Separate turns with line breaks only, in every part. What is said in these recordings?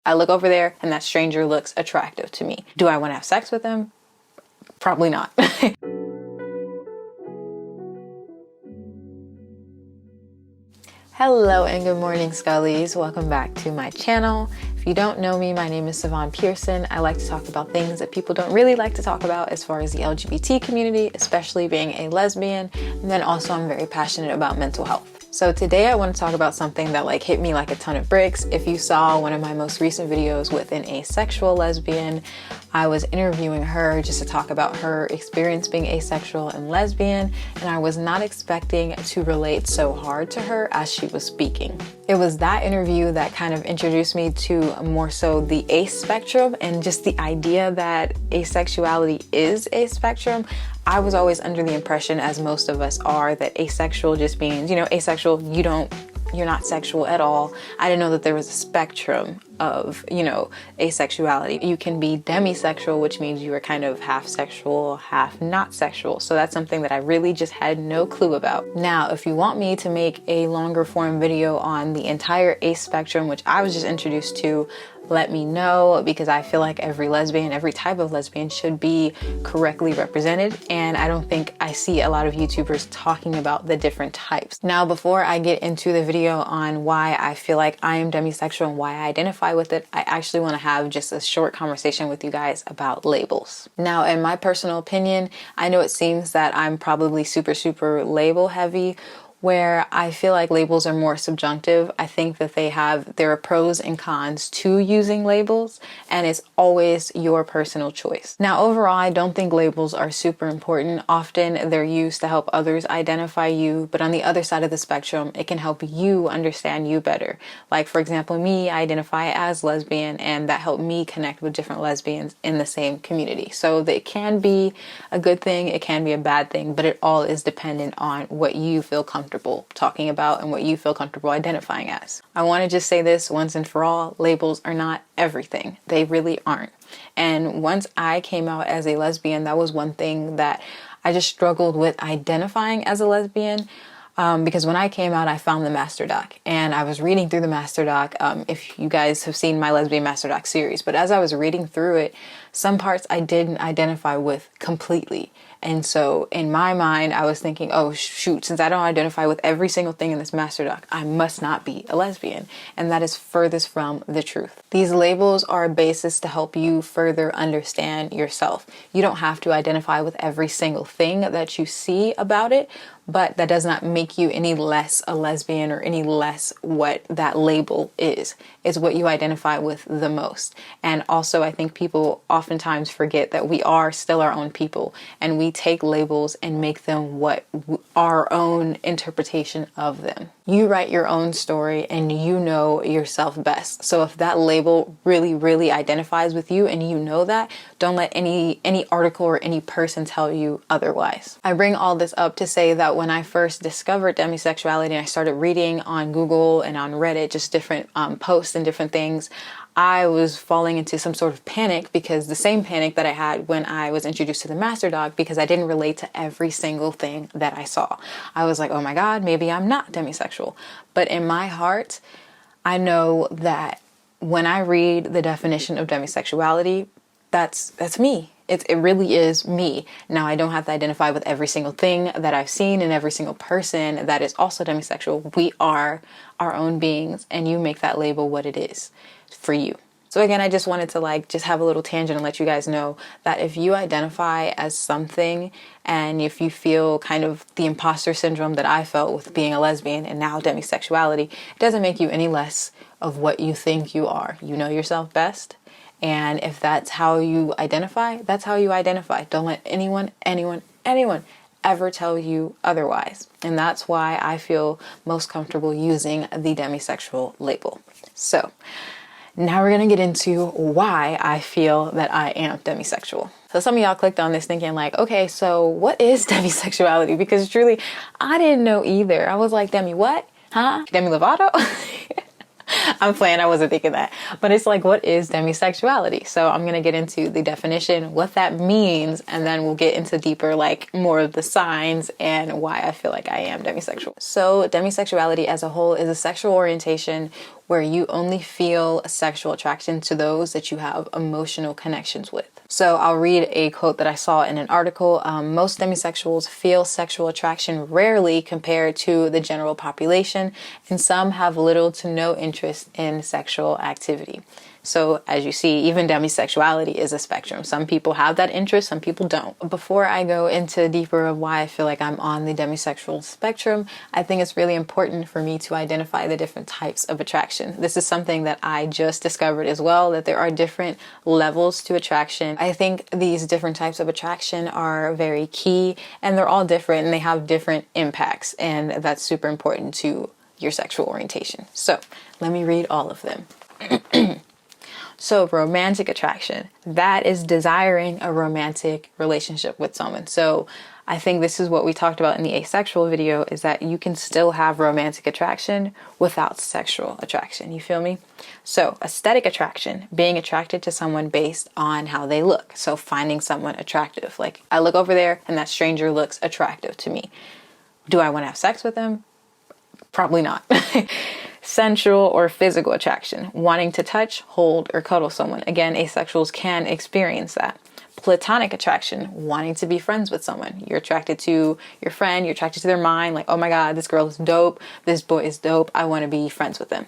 I look over there and that stranger looks attractive to me. Do I want to have sex with them? Probably not. Hello and good morning, Skullies. Welcome back to my channel. If you don't know me, my name is Savonne Pearson. I like to talk about things that people don't really like to talk about as far as the LGBT community, especially being a lesbian. And then also I'm very passionate about mental health. So today I want to talk about something that hit me like a ton of bricks. If you saw one of my most recent videos with an asexual lesbian, I was interviewing her just to talk about her experience being asexual and lesbian, and I was not expecting to relate so hard to her as she was speaking. It was that interview that kind of introduced me to more so the ace spectrum and just the idea that asexuality is a spectrum. I was always under the impression, as most of us are, that asexual just means, asexual, you're not sexual at all. I didn't know that there was a spectrum of, asexuality. You can be demisexual, which means you are kind of half sexual, half not sexual. So that's something that I really just had no clue about. Now, if you want me to make a longer form video on the entire ace spectrum, which I was just introduced to, let me know, because I feel like every lesbian, every type of lesbian should be correctly represented. And I don't think I see a lot of YouTubers talking about the different types. Now, before I get into the video on why I feel like I am demisexual and why I identify with it, I actually want to have just a short conversation with you guys about labels. Now, in my personal opinion, I know it seems that I'm probably super label heavy, where I feel like labels are more subjunctive. I think that there are pros and cons to using labels, and it's always your personal choice. Now, overall, I don't think labels are super important. Often they're used to help others identify you, but on the other side of the spectrum, it can help you understand you better. Like, for example, me, I identify as lesbian, and that helped me connect with different lesbians in the same community. So it can be a good thing, it can be a bad thing, but it all is dependent on what you feel comfortable talking about and what you feel comfortable identifying as. I want to just say this once and for all, labels are not everything. They really aren't. And once I came out as a lesbian, that was one thing that I just struggled with identifying as a lesbian. Because when I came out, I found the Master Doc, and I was reading through the Master Doc. If you guys have seen my Lesbian Master Doc series, but as I was reading through it, some parts I didn't identify with completely. And so in my mind, I was thinking, oh shoot, since I don't identify with every single thing in this Master Doc, I must not be a lesbian. And that is furthest from the truth. These labels are a basis to help you further understand yourself. You don't have to identify with every single thing that you see about it, but that does not make you any less a lesbian or any less what that label is. It's what you identify with the most. And also, I think people oftentimes forget that we are still our own people, and we take labels and make them what our own interpretation of them. You write your own story and you know yourself best. So if that label really identifies with you and you know that, don't let any article or any person tell you otherwise. I bring all this up to say that when I first discovered demisexuality and I started reading on Google and on Reddit, just different posts and different things, I was falling into some sort of panic, because the same panic that I had when I was introduced to the Master Doc, because I didn't relate to every single thing that I saw. I was like, oh my God, maybe I'm not demisexual. But in my heart, I know that when I read the definition of demisexuality, that's me. It really is me. Now, I don't have to identify with every single thing that I've seen and every single person that is also demisexual. We are our own beings, and you make that label what it is for you. So again, I just wanted to just have a little tangent and let you guys know that if you identify as something, and if you feel kind of the imposter syndrome that I felt with being a lesbian and now demisexuality, it doesn't make you any less of what you think you are. You know yourself best. And if that's how you identify, that's how you identify. Don't let anyone ever tell you otherwise. And that's why I feel most comfortable using the demisexual label. So now we're going to get into why I feel that I am demisexual. So some of y'all clicked on this thinking okay, so what is demisexuality? Because truly, I didn't know either. I was like, Demi what? Huh? Demi Lovato? I'm playing, I wasn't thinking that. But it's like, what is demisexuality? So I'm going to get into the definition, what that means, and then we'll get into deeper, like more of the signs and why I feel like I am demisexual. So demisexuality as a whole is a sexual orientation where you only feel a sexual attraction to those that you have emotional connections with. So I'll read a quote that I saw in an article. Most demisexuals feel sexual attraction rarely compared to the general population, and some have little to no interest in sexual activity. So as you see, even demisexuality is a spectrum. Some people have that interest, some people don't. Before I go into deeper of why I feel like I'm on the demisexual spectrum, I think it's really important for me to identify the different types of attraction. This is something that I just discovered as well, that there are different levels to attraction. I think these different types of attraction are very key, and they're all different and they have different impacts, and that's super important to your sexual orientation. So let me read all of them. So romantic attraction, that is desiring a romantic relationship with someone. So I think this is what we talked about in the asexual video, is that you can still have romantic attraction without sexual attraction. You feel me? So aesthetic attraction, being attracted to someone based on how they look. So finding someone attractive. Like I look over there and that stranger looks attractive to me. Do I want to have sex with them? Probably not. Sensual or physical attraction, wanting to touch, hold, or cuddle someone. Again, asexuals can experience that. Platonic attraction, wanting to be friends with someone. You're attracted to your friend, you're attracted to their mind, like, oh my God, this girl is dope, this boy is dope, I want to be friends with them.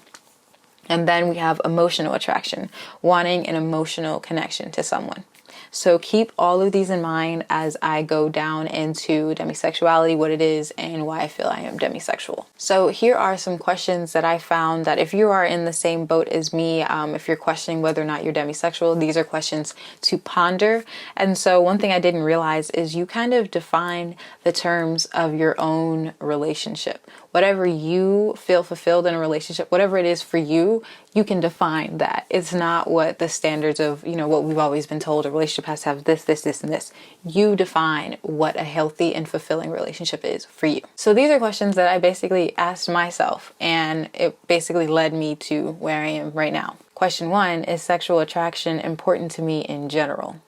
And then we have emotional attraction, wanting an emotional connection to someone. So keep all of these in mind as I go down into demisexuality, what it is, and why I feel I am demisexual. So here are some questions that I found that if you are in the same boat as me, if you're questioning whether or not you're demisexual, these are questions to ponder. And so one thing I didn't realize is you kind of define the terms of your own relationship. Whatever you feel fulfilled in a relationship, whatever it is for you, you can define that. It's not what the standards of, what we've always been told, a relationship has to have this, this, this, and this. You define what a healthy and fulfilling relationship is for you. So these are questions that I basically asked myself, and it basically led me to where I am right now. Question 1, is sexual attraction important to me in general?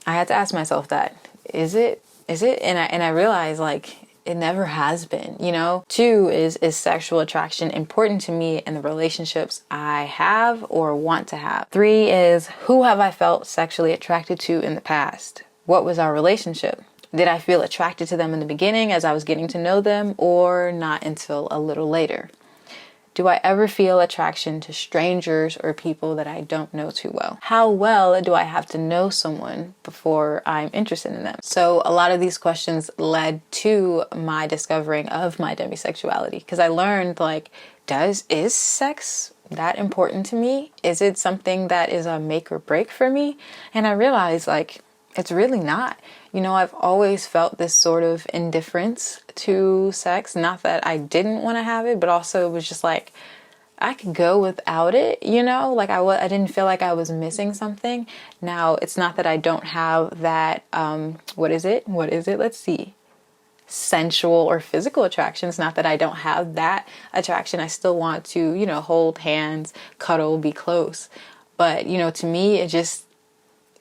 I had to ask myself that. Is it? And I realized, like, it never has been, 2 is sexual attraction important to me in the relationships I have or want to have? 3 is, who have I felt sexually attracted to in the past? What was our relationship? Did I feel attracted to them in the beginning as I was getting to know them, or not until a little later? Do I ever feel attraction to strangers or people that I don't know too well? How well do I have to know someone before I'm interested in them? So a lot of these questions led to my discovering of my demisexuality, because I learned, like, is sex that important to me? Is it something that is a make or break for me? And I realized, like, it's really not. I've always felt this sort of indifference to sex. Not that I didn't want to have it, but also it was just like, I could go without it, like I didn't feel like I was missing something. Now, it's not that I don't have that, what is it? Let's see. Sensual or physical attraction. It's not that I don't have that attraction. I still want to, hold hands, cuddle, be close. But, to me, it just,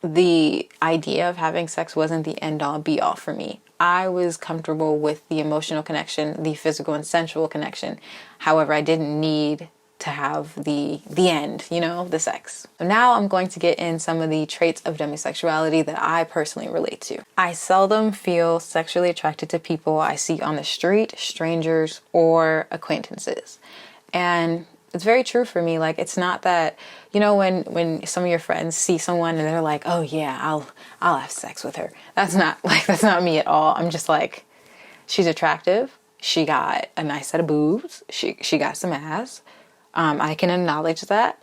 the idea of having sex wasn't the end all be all for me. I was comfortable with the emotional connection, the physical and sensual connection. However, I didn't need to have the end, the sex. So now I'm going to get in some of the traits of demisexuality that I personally relate to. I seldom feel sexually attracted to people I see on the street, strangers, or acquaintances. And it's very true for me. Like, it's not that, when some of your friends see someone and they're like, oh yeah, I'll have sex with her. That's not me at all. I'm just like, she's attractive. She got a nice set of boobs. She got some ass. I can acknowledge that.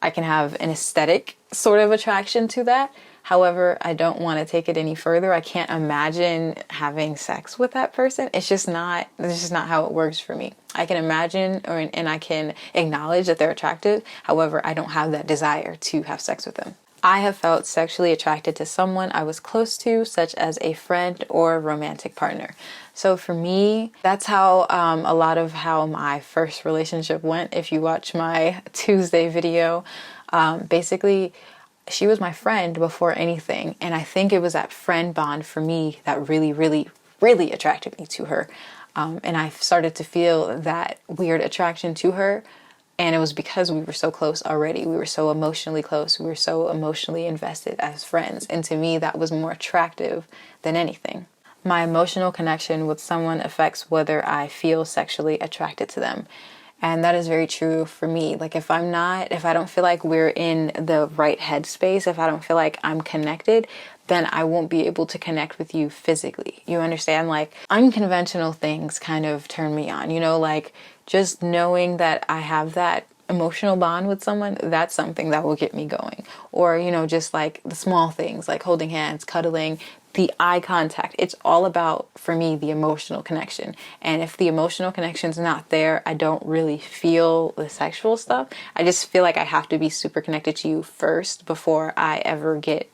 I can have an aesthetic sort of attraction to that. However, I don't want to take it any further. I can't imagine having sex with that person. It's just not how it works for me. I can imagine and I can acknowledge that they're attractive. However, I don't have that desire to have sex with them. I have felt sexually attracted to someone I was close to, such as a friend or romantic partner. So for me, that's how a lot of how my first relationship went. If you watch my Tuesday video, basically she was my friend before anything. And I think it was that friend bond for me that really, really, really attracted me to her. And I started to feel that weird attraction to her. And it was because we were so close already. We were so emotionally close. We were so emotionally invested as friends. And to me, that was more attractive than anything. My emotional connection with someone affects whether I feel sexually attracted to them. And that is very true for me. Like if I don't feel like we're in the right headspace, if I don't feel like I'm connected, then I won't be able to connect with you physically. You understand? Like unconventional things kind of turn me on, like just knowing that I have that emotional bond with someone, that's something that will get me going. Or, just like the small things like holding hands, cuddling, the eye contact. It's all about, for me, the emotional connection. And if the emotional connection's not there, I don't really feel the sexual stuff. I just feel like I have to be super connected to you first before I ever get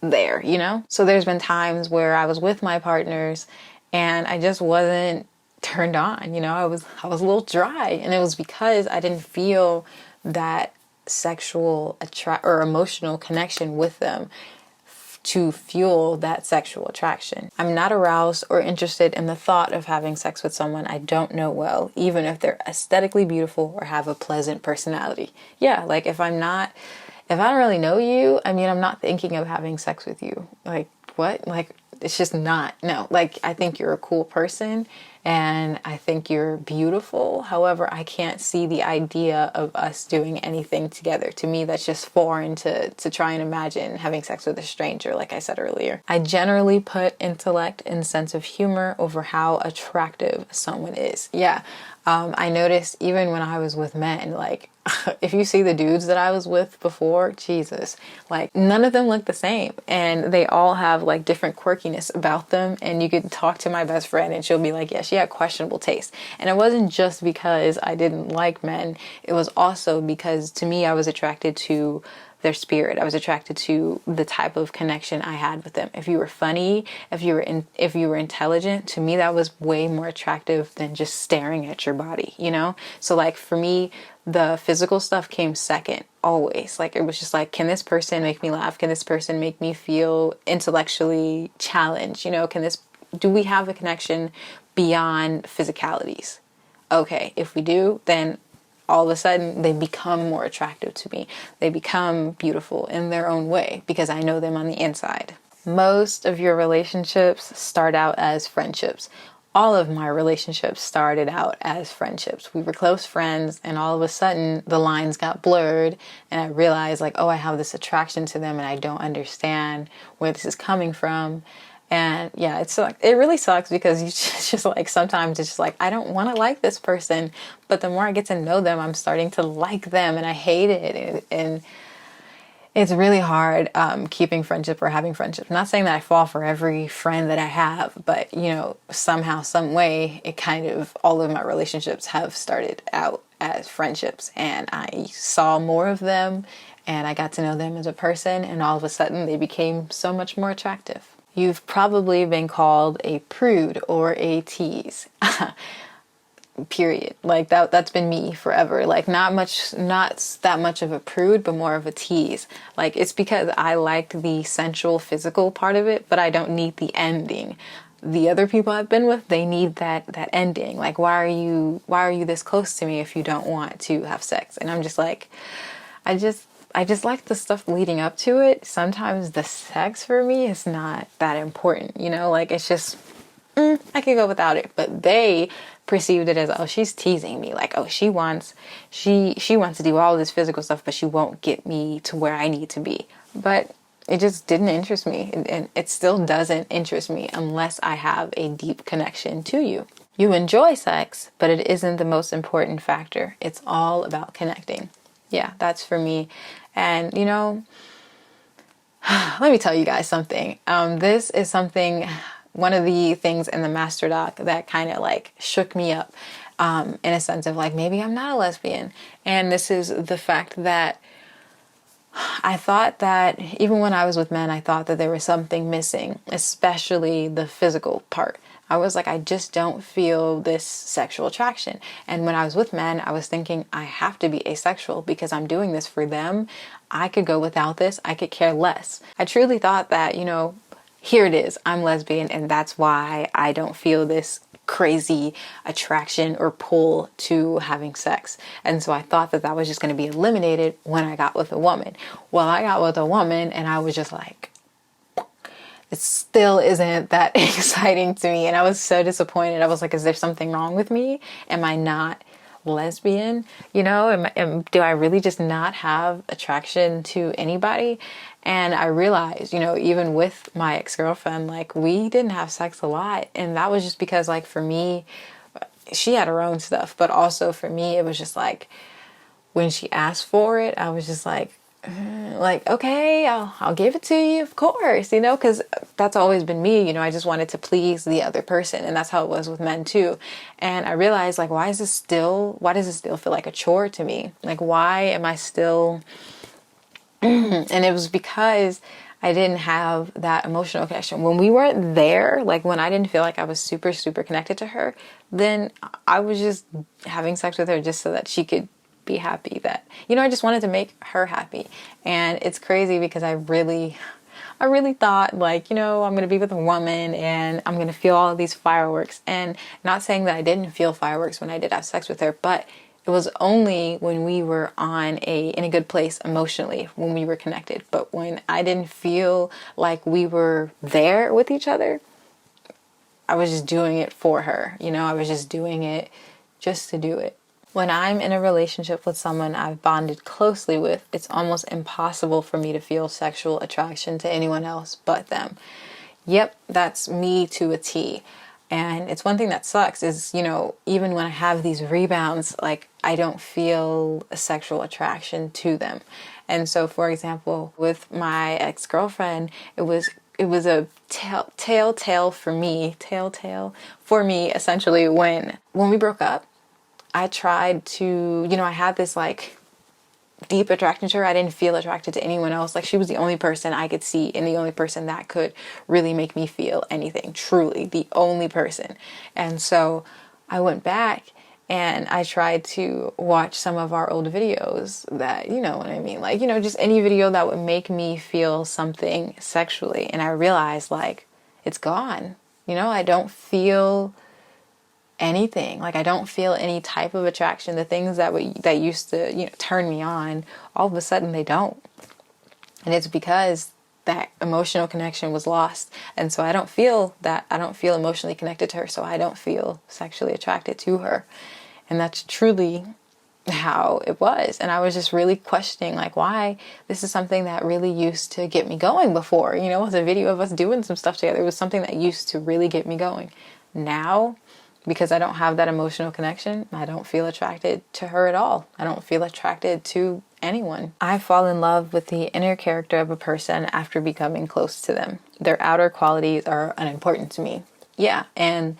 there, So there's been times where I was with my partners and I just wasn't turned on, I was a little dry, and it was because I didn't feel that sexual or emotional connection with them to fuel that sexual attraction. I'm not aroused or interested in the thought of having sex with someone I don't know well, even if they're aesthetically beautiful or have a pleasant personality. Yeah, like if I don't really know you, I'm not thinking of having sex with you. Like, what? Like, it's just not. No, like, I think you're a cool person and I think you're beautiful. However, I can't see the idea of us doing anything together. To me, that's just foreign to try and imagine having sex with a stranger, like I said earlier. I generally put intellect and sense of humor over how attractive someone is. Yeah, I noticed even when I was with men, like, if you see the dudes that I was with before, Jesus, like none of them look the same, and they all have like different quirkiness about them. And you could talk to my best friend and she'll be like, yeah, she had questionable taste. And it wasn't just because I didn't like men. It was also because to me, I was attracted to their spirit. I was attracted to the type of connection I had with them. If you were funny, if you were intelligent, to me that was way more attractive than just staring at your body, So like for me, the physical stuff came second always. Like it was just like, can this person make me laugh? Can this person make me feel intellectually challenged? Do we have a connection beyond physicalities? Okay, if we do, then all of a sudden they become more attractive to me. They become beautiful in their own way because I know them on the inside. Most of your relationships start out as friendships. All of my relationships started out as friendships. We were close friends, and all of a sudden the lines got blurred and I realized like, oh, I have this attraction to them and I don't understand where this is coming from. And yeah, it really sucks because you just like, sometimes it's just like, I don't want to like this person, but the more I get to know them, I'm starting to like them and I hate it. And it's really hard keeping friendship or having friendship. I'm not saying that I fall for every friend that I have, but somehow, some way, it kind of, all of my relationships have started out as friendships, and I saw more of them and I got to know them as a person, and all of a sudden they became so much more attractive. You've probably been called a prude or a tease. Period. Like that's been me forever. Like not that much of a prude, but more of a tease. Like it's because I liked the sensual physical part of it, but I don't need the ending. The other people I've been with, they need that ending. Like why are you this close to me if you don't want to have sex? And I'm just like, I just like the stuff leading up to it. Sometimes the sex for me is not that important, like it's just, I could go without it. But they perceived it as, oh, she's teasing me. Like, oh, she wants to do all this physical stuff, but she won't get me to where I need to be. But it just didn't interest me. And it still doesn't interest me unless I have a deep connection to you. You enjoy sex, but it isn't the most important factor. It's all about connecting. Yeah, that's for me. And, let me tell you guys something. This is something, one of the things in the master doc that kind of like shook me up in a sense of like, maybe I'm not a lesbian. And this is the fact that I thought that even when I was with men, I thought that there was something missing, especially the physical part. I was like, I just don't feel this sexual attraction. And when I was with men, I was thinking I have to be asexual because I'm doing this for them. I could go without this. I could care less. I truly thought that, here it is. I'm lesbian and that's why I don't feel this crazy attraction or pull to having sex. And so I thought that that was just going to be eliminated when I got with a woman. Well, I got with a woman and I was just like, it still isn't that exciting to me. And I was so disappointed. I was like, is there something wrong with me? Am I not lesbian? Do I really just not have attraction to anybody? And I realized, even with my ex-girlfriend, like we didn't have sex a lot. And that was just because like for me, she had her own stuff. But also for me, it was just like when she asked for it, I was just like, okay, I'll give it to you, of course, because that's always been me. I just wanted to please the other person. And that's how it was with men too. And I realized like, why does it still feel like a chore to me? Like, why am I still, and it was because I didn't have that emotional connection. When we weren't there, like when I didn't feel like I was super, super connected to her, then I was just having sex with her just so that she could be happy, that I just wanted to make her happy. And it's crazy because I really thought like, I'm gonna be with a woman and I'm gonna feel all of these fireworks. And not saying that I didn't feel fireworks when I did have sex with her, but it was only when we were in a good place emotionally, when we were connected. But when I didn't feel like we were there with each other, I was just doing it for her. I was just doing it just to do it. When I'm in a relationship with someone I've bonded closely with, it's almost impossible for me to feel sexual attraction to anyone else but them. Yep, that's me to a T. And it's one thing that sucks is, even when I have these rebounds, like I don't feel a sexual attraction to them. And so, for example, with my ex-girlfriend, it was a telltale for me, essentially, when we broke up. I tried to, I had this like deep attraction to her. I didn't feel attracted to anyone else. Like she was the only person I could see and the only person that could really make me feel anything. Truly the only person. And so I went back and I tried to watch some of our old videos that, you know what I mean? Like, just any video that would make me feel something sexually. And I realized like, it's gone. I don't feel anything. Like I don't feel any type of attraction. The things that used to turn me on, all of a sudden they don't. And it's because that emotional connection was lost. And so I don't feel emotionally connected to her, so I don't feel sexually attracted to her. And that's truly how it was. And I was just really questioning like why this is something that really used to get me going before. It was a video of us doing some stuff together. It was something that used to really get me going. Now, because I don't have that emotional connection, I don't feel attracted to her at all. I don't feel attracted to anyone. I fall in love with the inner character of a person after becoming close to them. Their outer qualities are unimportant to me. Yeah, and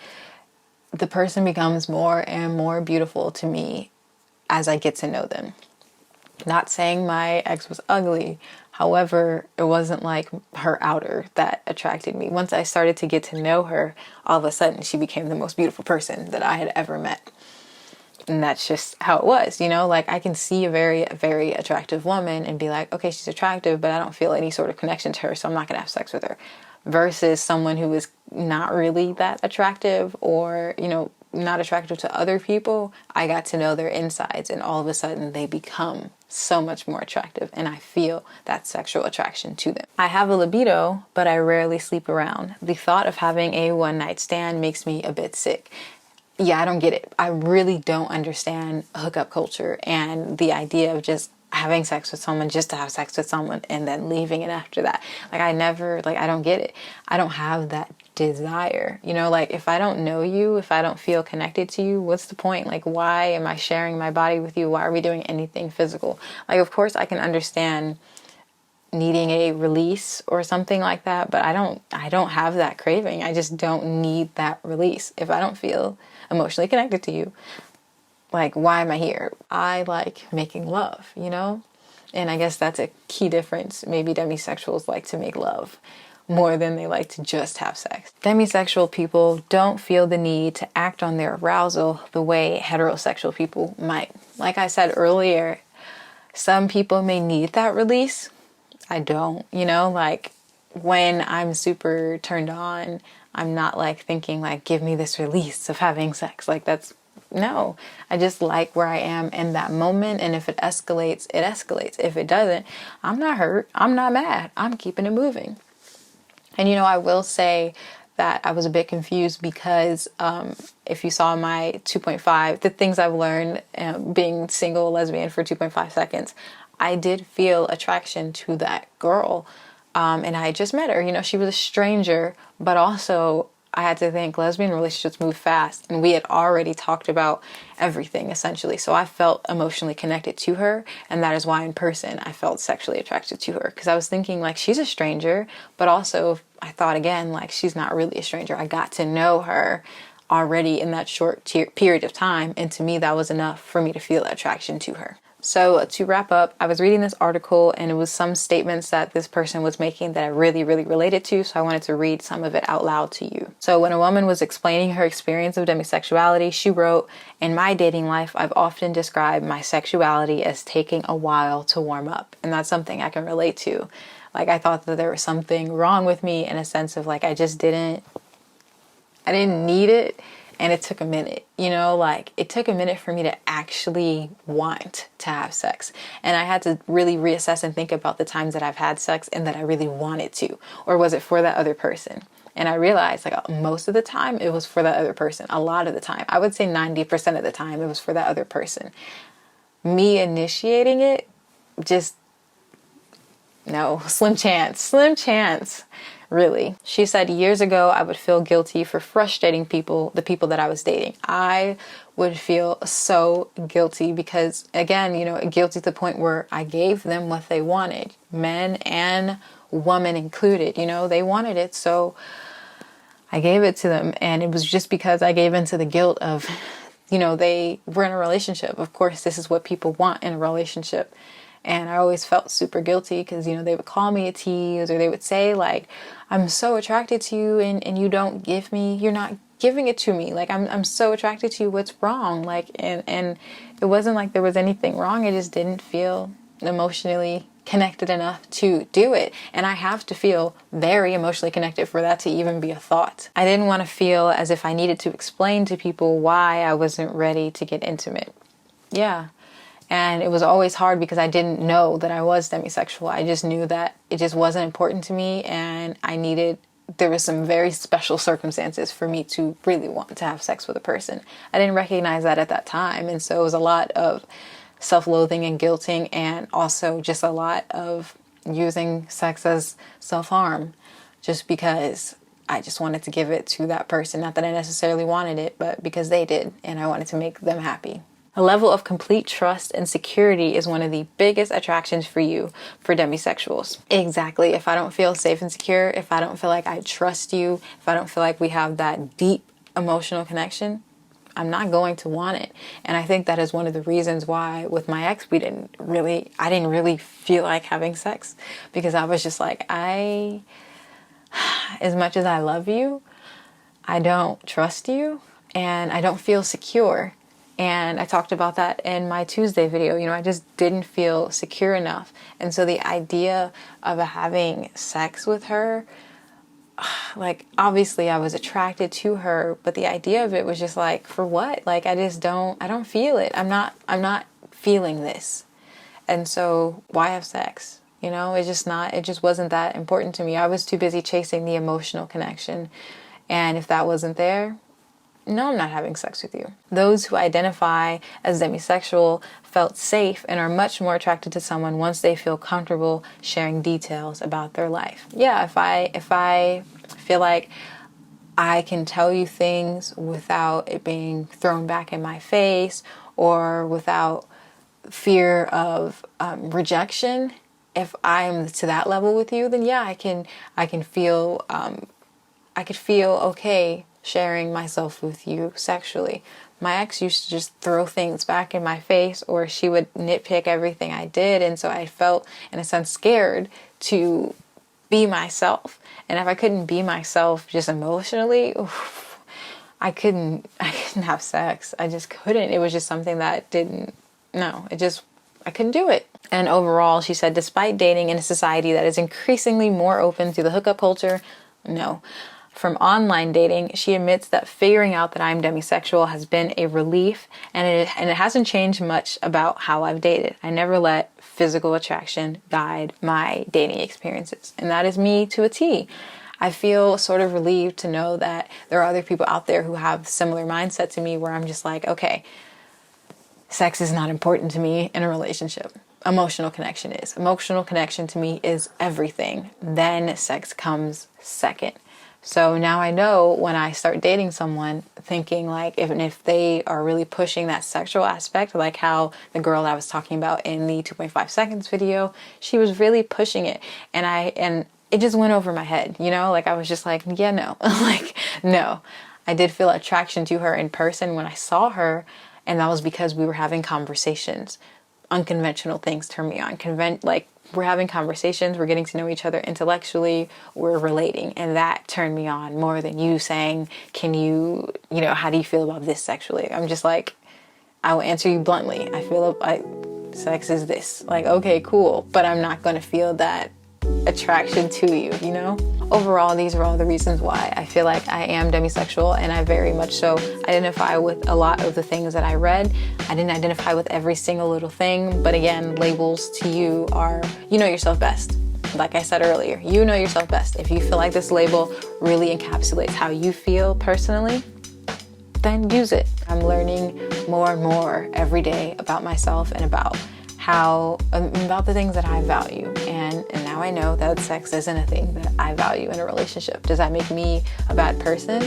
the person becomes more and more beautiful to me as I get to know them. Not saying my ex was ugly. However, it wasn't like her outer that attracted me. Once I started to get to know her, all of a sudden she became the most beautiful person that I had ever met. And that's just how it was, like I can see a very, very attractive woman and be like, okay, she's attractive, but I don't feel any sort of connection to her, so I'm not going to have sex with her. Versus someone who is not really that attractive or, not attractive to other people, I got to know their insides and all of a sudden they become so much more attractive and I feel that sexual attraction to them. I have a libido, but I rarely sleep around. The thought of having a one-night stand makes me a bit sick. Yeah, I don't get it. I really don't understand hookup culture and the idea of just having sex with someone just to have sex with someone and then leaving it after that. Like I don't get it. I don't have that desire. Like if I don't know you, if I don't feel connected to you, what's the point? Like why am I sharing my body with you? Why are we doing anything physical? Like of course I can understand needing a release or something like that, but I don't have that craving. I just don't need that release. If I don't feel emotionally connected to you, like why am I here? I like making love, And I guess that's a key difference. Maybe demisexuals like to make love more than they like to just have sex. Demisexual people don't feel the need to act on their arousal the way heterosexual people might. Like I said earlier, some people may need that release. I don't, like when I'm super turned on, I'm not like thinking like, give me this release of having sex. Like no, I just like where I am in that moment. And if it escalates, it escalates. If it doesn't, I'm not hurt. I'm not mad. I'm keeping it moving. And, I will say that I was a bit confused because if you saw my 2.5, the things I've learned being single lesbian for 2.5 seconds, I did feel attraction to that girl. And I had just met her. She was a stranger, but also I had to think lesbian relationships move fast, and we had already talked about everything essentially. So I felt emotionally connected to her, and that is why in person I felt sexually attracted to her, because I was thinking like she's a stranger, but also I thought again like she's not really a stranger. I got to know her already in that short period of time, and to me that was enough for me to feel attraction to her. So to wrap up, I was reading this article and it was some statements that this person was making that I really, really related to. So I wanted to read some of it out loud to you. So when a woman was explaining her experience of demisexuality, she wrote, "In my dating life, I've often described my sexuality as taking a while to warm up." And that's something I can relate to. Like I thought that there was something wrong with me in a sense of like I didn't need it. And it took a minute, like it took a minute for me to actually want to have sex. And I had to really reassess and think about the times that I've had sex and that I really wanted to, or was it for that other person? And I realized like most of the time it was for that other person. A lot of the time, I would say 90% of the time it was for that other person. Me initiating it, just no, slim chance. Really. She said, "Years ago, I would feel guilty for frustrating the people that I was dating. I would feel so guilty because, again, guilty to the point where I gave them what they wanted, men and women included. They wanted it, so I gave it to them. And it was just because I gave into the guilt of, they were in a relationship. Of course, this is what people want in a relationship. And I always felt super guilty because, they would call me a tease, or they would say like, I'm so attracted to you and you don't you're not giving it to me. Like I'm so attracted to you. What's wrong? Like, and it wasn't like there was anything wrong. I just didn't feel emotionally connected enough to do it. And I have to feel very emotionally connected for that to even be a thought. I didn't want to feel as if I needed to explain to people why I wasn't ready to get intimate. Yeah. And it was always hard because I didn't know that I was demisexual. I just knew that it just wasn't important to me, and there was some very special circumstances for me to really want to have sex with a person. I didn't recognize that at that time. And so it was a lot of self-loathing and guilting, and also just a lot of using sex as self-harm just because I just wanted to give it to that person. Not that I necessarily wanted it, but because they did, and I wanted to make them happy. A level of complete trust and security is one of the biggest attractions for you for demisexuals. Exactly. If I don't feel safe and secure, if I don't feel like I trust you, if I don't feel like we have that deep emotional connection, I'm not going to want it. And I think that is one of the reasons why with my ex, I didn't really feel like having sex, because I was just like, as much as I love you, I don't trust you and I don't feel secure. And I talked about that in my Tuesday video. I just didn't feel secure enough. And so the idea of having sex with her, like, obviously I was attracted to her, but the idea of it was just like, for what? Like, I don't feel it. I'm not feeling this. And so why have sex? It just wasn't that important to me. I was too busy chasing the emotional connection. And if that wasn't there, no, I'm not having sex with you. Those who identify as demisexual felt safe and are much more attracted to someone once they feel comfortable sharing details about their life. Yeah, if I feel like I can tell you things without it being thrown back in my face or without fear of rejection, if I'm to that level with you, then yeah, I could feel okay sharing myself with you sexually. my ex used to just throw things back in my face, or she would nitpick everything I did. And so I felt, in a sense, scared to be myself. And if I couldn't be myself just emotionally, oof, I couldn't have sex. I just couldn't. It was just something that I couldn't do it. And overall, she said, despite dating in a society that is increasingly more open to the hookup culture, no. From online dating, she admits that figuring out that I'm demisexual has been a relief, and it hasn't changed much about how I've dated. I never let physical attraction guide my dating experiences. And that is me to a T. I feel sort of relieved to know that there are other people out there who have similar mindset to me, where I'm just like, okay, sex is not important to me in a relationship. Emotional connection is. Emotional connection to me is everything. Then sex comes second. So now I know when I start dating someone, thinking like, if they are really pushing that sexual aspect, like how the girl I was talking about in the 2.5 seconds video, she was really pushing it. And it just went over my head, like I was just like, yeah, no, like, no. I did feel attraction to her in person when I saw her. And that was because we were having conversations. Unconventional things turn me on. We're having conversations, we're getting to know each other intellectually, we're relating. And that turned me on more than you saying, how do you feel about this sexually? I'm just like, I will answer you bluntly. I feel like sex is this. Like, okay, cool. But I'm not going to feel that attraction to you, Overall, these are all the reasons why I feel like I am demisexual, and I very much so identify with a lot of the things that I read. I didn't identify with every single little thing, but again, labels to you are, you know yourself best. Like I said earlier, you know yourself best. If you feel like this label really encapsulates how you feel personally, then use it. I'm learning more and more every day about myself and about the things that I value. And now I know that sex isn't a thing that I value in a relationship. Does that make me a bad person?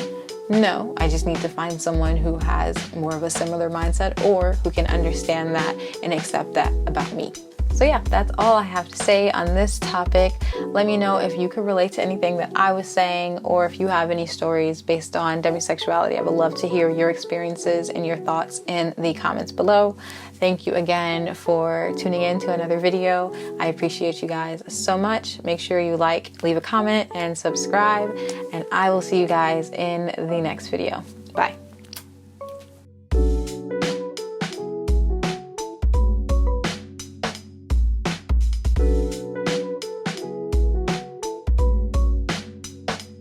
No, I just need to find someone who has more of a similar mindset, or who can understand that and accept that about me. So yeah, that's all I have to say on this topic. Let me know if you could relate to anything that I was saying, or if you have any stories based on demisexuality. I would love to hear your experiences and your thoughts in the comments below. Thank you again for tuning in to another video. I appreciate you guys so much. Make sure you leave a comment, and subscribe, and I will see you guys in the next video. Bye.